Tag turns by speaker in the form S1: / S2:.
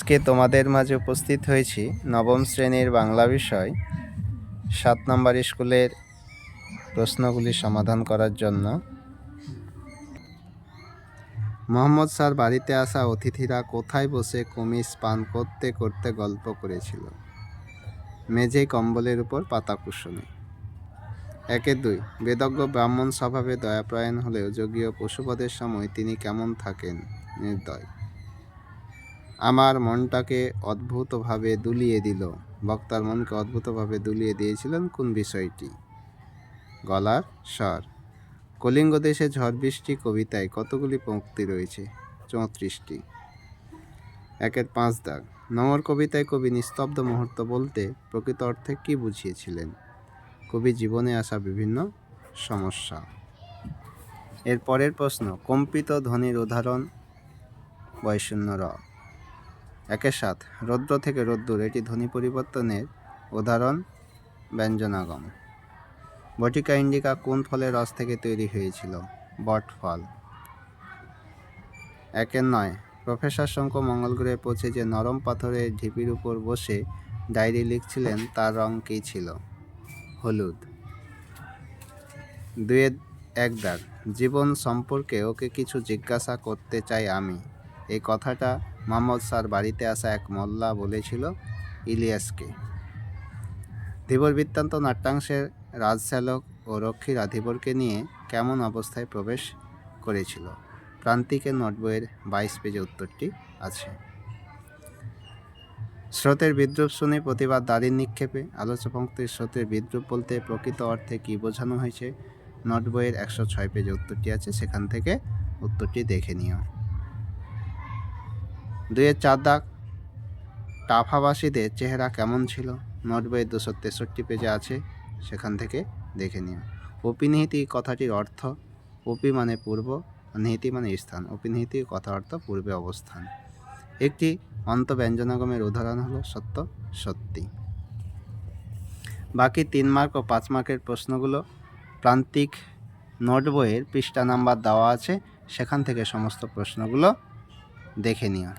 S1: আজকে তোমাদের মাঝে উপস্থিত হয়েছি নবম শ্রেণীর বাংলা বিষয় ৭ নম্বর স্কুলের প্রশ্নগুলি সমাধান করার জন্য। মোহাম্মদ স্যার বাড়িতে আসা অতিথিরা কোথায় বসে কুমিজ পান করতে করতে গল্প করেছিল? মেঝেই কম্বলের উপর পাতা কুশনে। ১-২ বেদজ্ঞ ব্রাহ্মণ স্বভাবে দয়াপ্রায়ণ হলেও যোগীয় পশুপদের সময় তিনি কেমন থাকেন? নির্দয়। আমার মনটাকে অদ্ভুতভাবে দুলিয়ে দিল। বক্তার মনকে অদ্ভুতভাবে দুলিয়ে দিয়েছিলেন কোন বিষয়টি? গলার স্বর। কলিঙ্গ দেশে ঝড় বৃষ্টি কবিতায় কতগুলি পংক্তি রয়েছে? ৩৪টি। ১-৫ দাগ নোংর কবিতায় কবি নিস্তব্ধ মুহূর্ত বলতে প্রকৃত অর্থে কী বুঝিয়েছিলেন? কবি জীবনে আসা বিভিন্ন সমস্যা। এর পরের প্রশ্ন, কম্পিত ধ্বনির উদাহরণ বয়শূন্য র। ১-৭ রৌদ্র থেকে রোদ্দুর, এটি ধ্বনি পরিবর্তনের উদাহরণ ব্যঞ্জনাগম। বটিকা ইন্ডিকা কোন ফলের রস থেকে তৈরি হয়েছিল? বট ফল। ১-৯ প্রফেসর শঙ্কু মঙ্গল গ্রহে পৌঁছে যে নরম পাথরের ঢিপির উপর বসে ডায়েরি লিখছিলেন তার রং কী ছিল? হলুদ। ২-১ দাগ জীবন সম্পর্কে ওকে কিছু জিজ্ঞাসা করতে চাই আমি, এই কথাটা মোহাম্মদ স্যার বাড়িতে আসা এক মোল্লা বলেছিল ইলিয়াসকে। ধীবর বৃত্তান্ত নাট্যাংশের রাজশ্যালক ও রক্ষীরা ধীবরকে নিয়ে কেমন অবস্থায় প্রবেশ করেছিল? প্রান্তিকের নোটবইয়ের ২২ পেজে উত্তরটি আছে। স্রোতের বিদ্রুপ শুনে প্রতিবাদ দাড়ির নিক্ষেপে, আলোচ্য পংক্তির স্রোতের বিদ্রুপ বলতে প্রকৃত অর্থে কী বোঝানো হয়েছে? নোটবইয়ের ১০৬ পেজে উত্তরটি আছে, সেখান থেকে উত্তরটি দেখে নিও। ২-৪ দাগ টাফাবাসীদের চেহারা কেমন ছিল? নোটবইয়ের ২৬৩ পেজে আছে, সেখান থেকে দেখে নিও। অপিনিহিতি কথাটির অর্থ, অপি মানে পূর্ব, নিহিতি মানে স্থান। অপিনিহিতি কথা অর্থ পূর্বে অবস্থান। একটি অন্তব্যঞ্জনাগমের উদাহরণ হলো সত্য সত্যি। বাকি ৩ মার্ক ও ৫ মার্কের প্রশ্নগুলো প্রান্তিক নোটবইয়ের পৃষ্ঠা নাম্বার দেওয়া আছে, সেখান থেকে সমস্ত প্রশ্নগুলো দেখে নিও।